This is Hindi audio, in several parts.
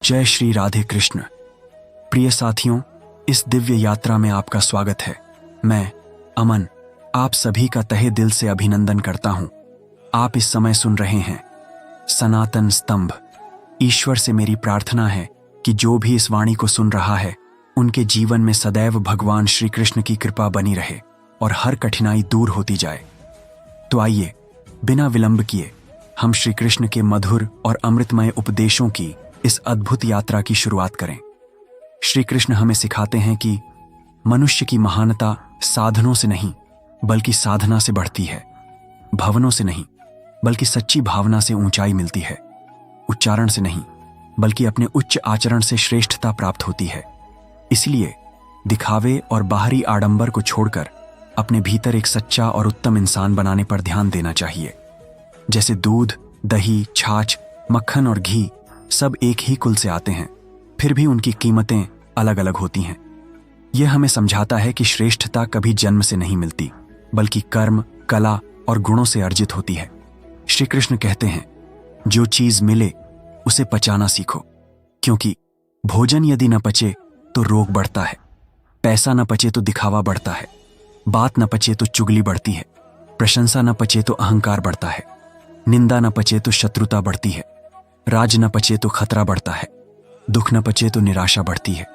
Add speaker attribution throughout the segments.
Speaker 1: जय श्री राधे कृष्ण। प्रिय साथियों, इस दिव्य यात्रा में आपका स्वागत है। मैं अमन आप सभी का तहे दिल से अभिनंदन करता हूं। आप इस समय सुन रहे हैं सनातन स्तंभ। ईश्वर से मेरी प्रार्थना है कि जो भी इस वाणी को सुन रहा है, उनके जीवन में सदैव भगवान श्री कृष्ण की कृपा बनी रहे और हर कठिनाई दूर होती जाए। तो आइए बिना विलंब किए हम श्री कृष्ण के मधुर और अमृतमय उपदेशों की इस अद्भुत यात्रा की शुरुआत करें। श्री कृष्ण हमें सिखाते हैं कि मनुष्य की महानता साधनों से नहीं बल्कि साधना से बढ़ती है। भवनों से नहीं बल्कि सच्ची भावना से ऊंचाई मिलती है। उच्चारण से नहीं बल्कि अपने उच्च आचरण से श्रेष्ठता प्राप्त होती है। इसलिए दिखावे और बाहरी आडंबर को छोड़कर अपने भीतर एक सच्चा और उत्तम इंसान बनाने पर ध्यान देना चाहिए। जैसे दूध, दही, छाछ, मक्खन और घी सब एक ही कुल से आते हैं, फिर भी उनकी कीमतें अलग अलग होती हैं। यह हमें समझाता है कि श्रेष्ठता कभी जन्म से नहीं मिलती बल्कि कर्म, कला और गुणों से अर्जित होती है। श्री कृष्ण कहते हैं, जो चीज मिले उसे पचाना सीखो, क्योंकि भोजन यदि न पचे तो रोग बढ़ता है, पैसा न पचे तो दिखावा बढ़ता है, बात न पचे तो चुगली बढ़ती है, प्रशंसा न पचे तो अहंकार बढ़ता है, निंदा न पचे तो शत्रुता बढ़ती है, राज न पचे तो खतरा बढ़ता है, दुख न पचे तो निराशा बढ़ती है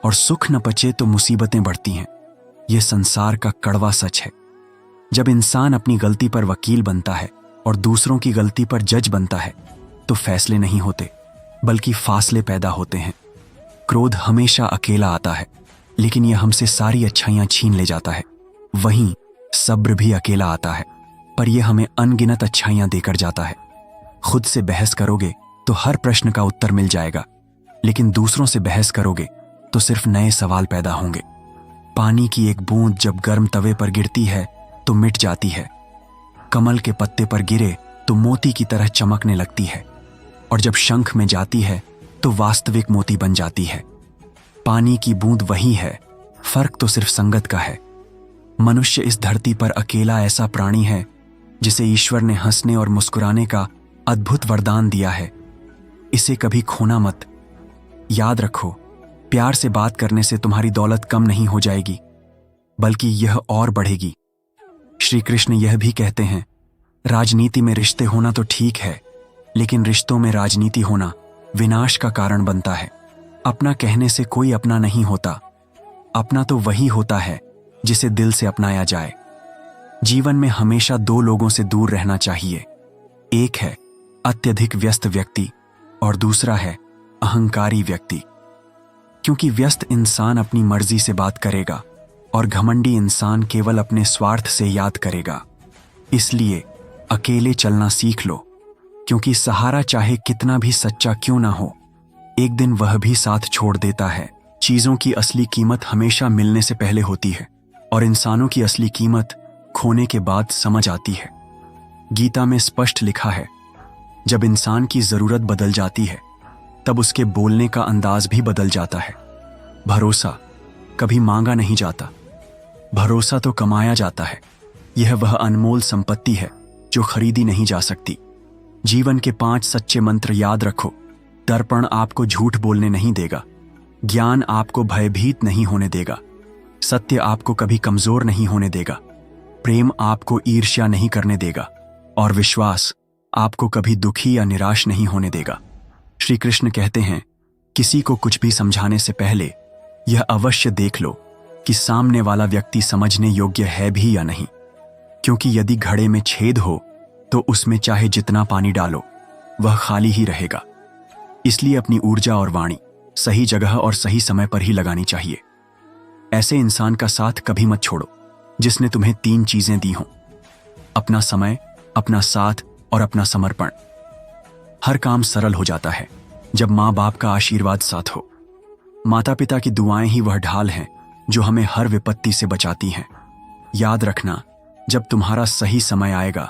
Speaker 1: और सुख न पचे तो मुसीबतें बढ़ती हैं। यह संसार का कड़वा सच है। जब इंसान अपनी गलती पर वकील बनता है और दूसरों की गलती पर जज बनता है तो फैसले नहीं होते बल्कि फासले पैदा होते हैं। क्रोध हमेशा अकेला आता है लेकिन यह हमसे सारी अच्छाइयां छीन ले जाता है। वहीं सब्र भी अकेला आता है पर यह हमें अनगिनत अच्छाइयां देकर जाता है। खुद से बहस करोगे तो हर प्रश्न का उत्तर मिल जाएगा, लेकिन दूसरों से बहस करोगे तो सिर्फ नए सवाल पैदा होंगे। पानी की एक बूंद जब गर्म तवे पर गिरती है तो मिट जाती है। कमल के पत्ते पर गिरे तो मोती की तरह चमकने लगती है और जब शंख में जाती है तो वास्तविक मोती बन जाती है। पानी की बूंद वही है, फर्क तो सिर्फ संगत का है। मनुष्य इस धरती पर अकेला ऐसा प्राणी है जिसे ईश्वर ने हंसने और मुस्कुराने का अद्भुत वरदान दिया है। इसे कभी खोना मत। याद रखो, प्यार से बात करने से तुम्हारी दौलत कम नहीं हो जाएगी बल्कि यह और बढ़ेगी। श्री कृष्ण यह भी कहते हैं, राजनीति में रिश्ते होना तो ठीक है, लेकिन रिश्तों में राजनीति होना विनाश का कारण बनता है। अपना कहने से कोई अपना नहीं होता। अपना तो वही होता है जिसे दिल से अपनाया जाए। जीवन में हमेशा दो लोगों से दूर रहना चाहिए। एक है अत्यधिक व्यस्त व्यक्ति और दूसरा है अहंकारी व्यक्ति। क्योंकि व्यस्त इंसान अपनी मर्जी से बात करेगा और घमंडी इंसान केवल अपने स्वार्थ से याद करेगा। इसलिए अकेले चलना सीख लो, क्योंकि सहारा चाहे कितना भी सच्चा क्यों ना हो, एक दिन वह भी साथ छोड़ देता है। चीजों की असली कीमत हमेशा मिलने से पहले होती है और इंसानों की असली कीमत खोने के बाद समझ आती है। गीता में स्पष्ट लिखा है, जब इंसान की जरूरत बदल जाती है तब उसके बोलने का अंदाज भी बदल जाता है। भरोसा कभी मांगा नहीं जाता, भरोसा तो कमाया जाता है। यह वह अनमोल संपत्ति है जो खरीदी नहीं जा सकती। जीवन के 5 सच्चे मंत्र याद रखो। दर्पण आपको झूठ बोलने नहीं देगा, ज्ञान आपको भयभीत नहीं होने देगा, सत्य आपको कभी कमजोर नहीं होने देगा, प्रेम आपको ईर्ष्या नहीं करने देगा और विश्वास आपको कभी दुखी या निराश नहीं होने देगा। श्री कृष्ण कहते हैं, किसी को कुछ भी समझाने से पहले यह अवश्य देख लो कि सामने वाला व्यक्ति समझने योग्य है भी या नहीं, क्योंकि यदि घड़े में छेद हो तो उसमें चाहे जितना पानी डालो वह खाली ही रहेगा। इसलिए अपनी ऊर्जा और वाणी सही जगह और सही समय पर ही लगानी चाहिए। ऐसे इंसान का साथ कभी मत छोड़ो जिसने तुम्हें 3 चीजें दी हों, अपना समय, अपना साथ और अपना समर्पण। हर काम सरल हो जाता है जब माँ बाप का आशीर्वाद साथ हो। माता पिता की दुआएं ही वह ढाल हैं जो हमें हर विपत्ति से बचाती हैं। याद रखना, जब तुम्हारा सही समय आएगा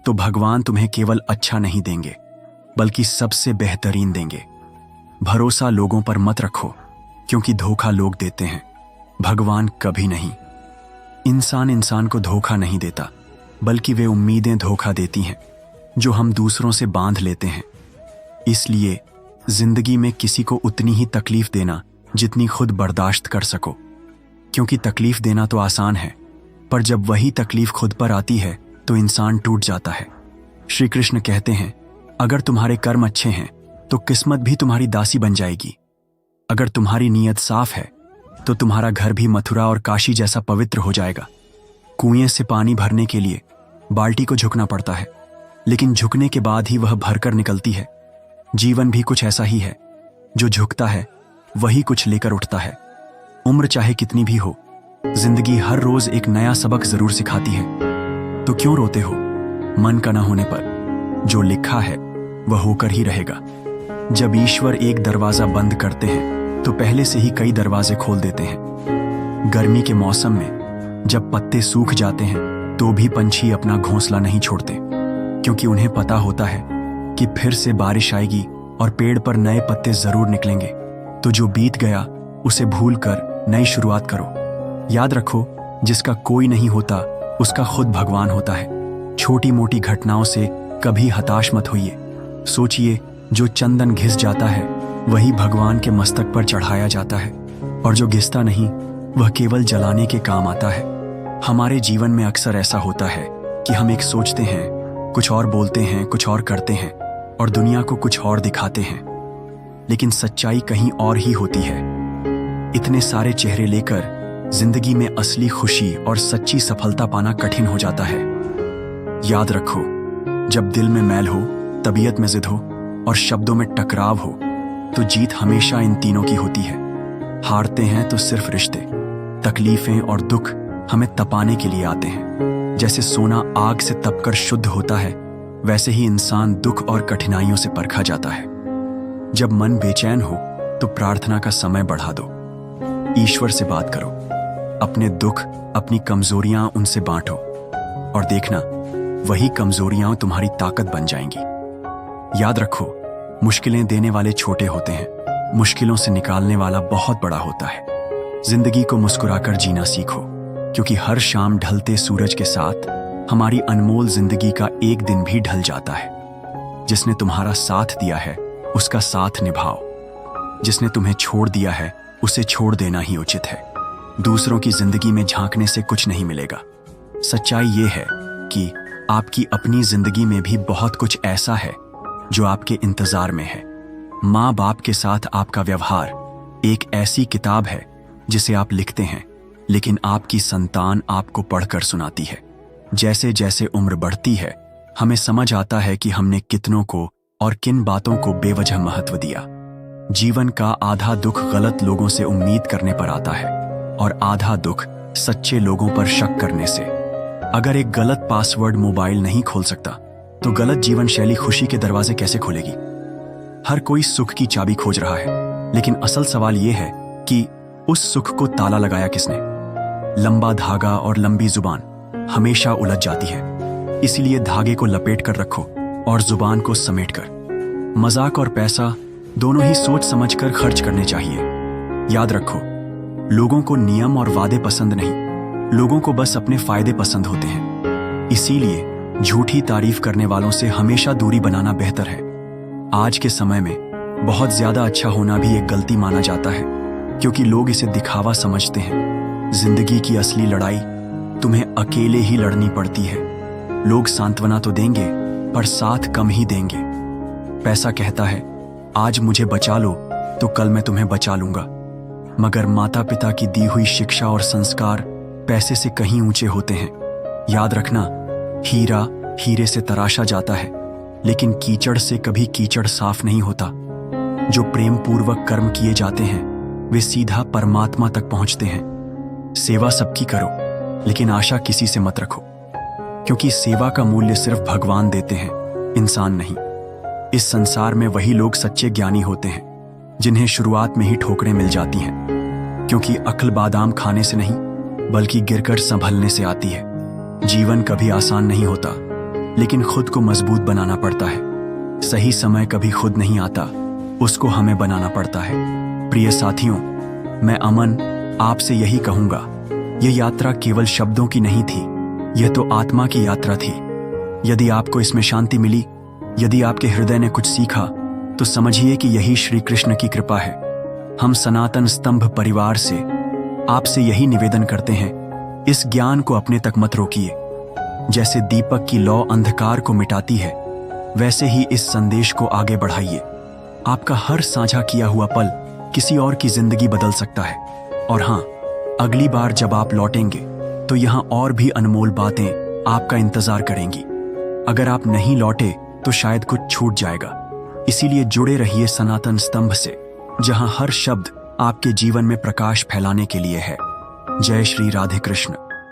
Speaker 1: तो भगवान तुम्हें केवल अच्छा नहीं देंगे बल्कि सबसे बेहतरीन देंगे। भरोसा लोगों पर मत रखो, क्योंकि धोखा लोग देते हैं, भगवान कभी नहीं। इंसान इंसान को धोखा नहीं देता बल्कि वे उम्मीदें धोखा देती हैं जो हम दूसरों से बांध लेते हैं। इसलिए जिंदगी में किसी को उतनी ही तकलीफ देना जितनी खुद बर्दाश्त कर सको, क्योंकि तकलीफ देना तो आसान है, पर जब वही तकलीफ खुद पर आती है तो इंसान टूट जाता है। श्री कृष्ण कहते हैं, अगर तुम्हारे कर्म अच्छे हैं तो किस्मत भी तुम्हारी दासी बन जाएगी। अगर तुम्हारी नीयत साफ है तो तुम्हारा घर भी मथुरा और काशी जैसा पवित्र हो जाएगा। कुएं से पानी भरने के लिए बाल्टी को झुकना पड़ता है, लेकिन झुकने के बाद ही वह भरकर निकलती है। जीवन भी कुछ ऐसा ही है, जो झुकता है वही कुछ लेकर उठता है। उम्र चाहे कितनी भी हो, जिंदगी हर रोज एक नया सबक जरूर सिखाती है। तो क्यों रोते हो मन का ना होने पर? जो लिखा है वह होकर ही रहेगा। जब ईश्वर एक दरवाजा बंद करते हैं तो पहले से ही कई दरवाजे खोल देते हैं। गर्मी के मौसम में जब पत्ते सूख जाते हैं तो भी पंछी अपना घोंसला नहीं छोड़ते, क्योंकि उन्हें पता होता है कि फिर से बारिश आएगी और पेड़ पर नए पत्ते जरूर निकलेंगे। तो जो बीत गया उसे भूलकर नई शुरुआत करो। याद रखो, जिसका कोई नहीं होता उसका खुद भगवान होता है। छोटी मोटी घटनाओं से कभी हताश मत होइए। सोचिए, जो चंदन घिस जाता है वही भगवान के मस्तक पर चढ़ाया जाता है, और जो घिसता नहीं वह केवल जलाने के काम आता है। हमारे जीवन में अक्सर ऐसा होता है कि हम एक सोचते हैं, कुछ और बोलते हैं, कुछ और करते हैं और दुनिया को कुछ और दिखाते हैं, लेकिन सच्चाई कहीं और ही होती है। इतने सारे चेहरे लेकर जिंदगी में असली खुशी और सच्ची सफलता पाना कठिन हो जाता है। याद रखो, जब दिल में मैल हो, तबीयत में जिद हो और शब्दों में टकराव हो, तो जीत हमेशा इन तीनों की होती है। हारते हैं तो सिर्फ रिश्ते, तकलीफें और दुख हमें तपाने के लिए आते हैं। जैसे सोना आग से तपकर शुद्ध होता है, वैसे ही इंसान दुख और कठिनाइयों से परखा जाता है। जब मन बेचैन हो तो प्रार्थना का समय बढ़ा दो। ईश्वर से बात करो, अपने दुख, अपनी कमजोरियां उनसे बांटो, और देखना वही कमजोरियां तुम्हारी ताकत बन जाएंगी। याद रखो, मुश्किलें देने वाले छोटे होते हैं, मुश्किलों से निकालने वाला बहुत बड़ा होता है। जिंदगी को मुस्कुराकर जीना सीखो, क्योंकि हर शाम ढलते सूरज के साथ हमारी अनमोल जिंदगी का एक दिन भी ढल जाता है। जिसने तुम्हारा साथ दिया है उसका साथ निभाओ, जिसने तुम्हें छोड़ दिया है उसे छोड़ देना ही उचित है। दूसरों की जिंदगी में झांकने से कुछ नहीं मिलेगा। सच्चाई ये है कि आपकी अपनी जिंदगी में भी बहुत कुछ ऐसा है जो आपके इंतजार में है। माँ बाप के साथ आपका व्यवहार एक ऐसी किताब है जिसे आप लिखते हैं, लेकिन आपकी संतान आपको पढ़कर सुनाती है। जैसे जैसे उम्र बढ़ती है, हमें समझ आता है कि हमने कितनों को और किन बातों को बेवजह महत्व दिया। जीवन का आधा दुख गलत लोगों से उम्मीद करने पर आता है, और आधा दुख सच्चे लोगों पर शक करने से। अगर एक गलत पासवर्ड मोबाइल नहीं खोल सकता, तो गलत जीवन शैली खुशी के दरवाजे कैसे खोलेगी? हर कोई सुख की चाबी खोज रहा है, लेकिन असल सवाल यह है कि उस सुख को ताला लगाया किसने? लंबा धागा और लंबी जुबान हमेशा उलझ जाती है, इसलिए धागे को लपेट कर रखो और जुबान को समेट कर। मजाक और पैसा दोनों ही सोच समझकर खर्च करने चाहिए। याद रखो, लोगों को नियम और वादे पसंद नहीं, लोगों को बस अपने फायदे पसंद होते हैं। इसीलिए झूठी तारीफ करने वालों से हमेशा दूरी बनाना बेहतर है। आज के समय में बहुत ज्यादा अच्छा होना भी एक गलती माना जाता है, क्योंकि लोग इसे दिखावा समझते हैं। जिंदगी की असली लड़ाई तुम्हें अकेले ही लड़नी पड़ती है। लोग सांत्वना तो देंगे, पर साथ कम ही देंगे। पैसा कहता है, आज मुझे बचा लो तो कल मैं तुम्हें बचा लूंगा, मगर माता पिता की दी हुई शिक्षा और संस्कार पैसे से कहीं ऊंचे होते हैं। याद रखना, हीरा हीरे से तराशा जाता है, लेकिन कीचड़ से कभी कीचड़ साफ नहीं होता। जो प्रेम पूर्वक कर्म किए जाते हैं वे सीधा परमात्मा तक पहुंचते हैं। सेवा सबकी करो, लेकिन आशा किसी से मत रखो, क्योंकि सेवा का मूल्य सिर्फ भगवान देते हैं, इंसान नहीं। इस संसार में वही लोग सच्चे ज्ञानी होते हैं जिन्हें शुरुआत में ही ठोकरें मिल जाती हैं, क्योंकि अक्ल बादाम खाने से नहीं बल्कि गिरकर संभलने से आती है। जीवन कभी आसान नहीं होता, लेकिन खुद को मजबूत बनाना पड़ता है। सही समय कभी खुद नहीं आता, उसको हमें बनाना पड़ता है। प्रिय साथियों, मैं अमन आपसे यही कहूंगा, यह यात्रा केवल शब्दों की नहीं थी, यह तो आत्मा की यात्रा थी। यदि आपको इसमें शांति मिली, यदि आपके हृदय ने कुछ सीखा, तो तो समझिए कि यही श्री कृष्ण की कृपा है। हम सनातन स्तंभ परिवार से आपसे यही निवेदन करते हैं, इस ज्ञान को अपने तक मत रोकिए। जैसे दीपक की लौ अंधकार को मिटाती है, वैसे ही इस संदेश को आगे बढ़ाइए। आपका हर साझा किया हुआ पल किसी और की जिंदगी बदल सकता है। और हाँ, अगली बार जब आप लौटेंगे तो यहाँ और भी अनमोल बातें आपका इंतजार करेंगी। अगर आप नहीं लौटे तो शायद कुछ छूट जाएगा। इसीलिए जुड़े रहिए सनातन स्तंभ से, जहां हर शब्द आपके जीवन में प्रकाश फैलाने के लिए है। जय श्री राधे कृष्ण।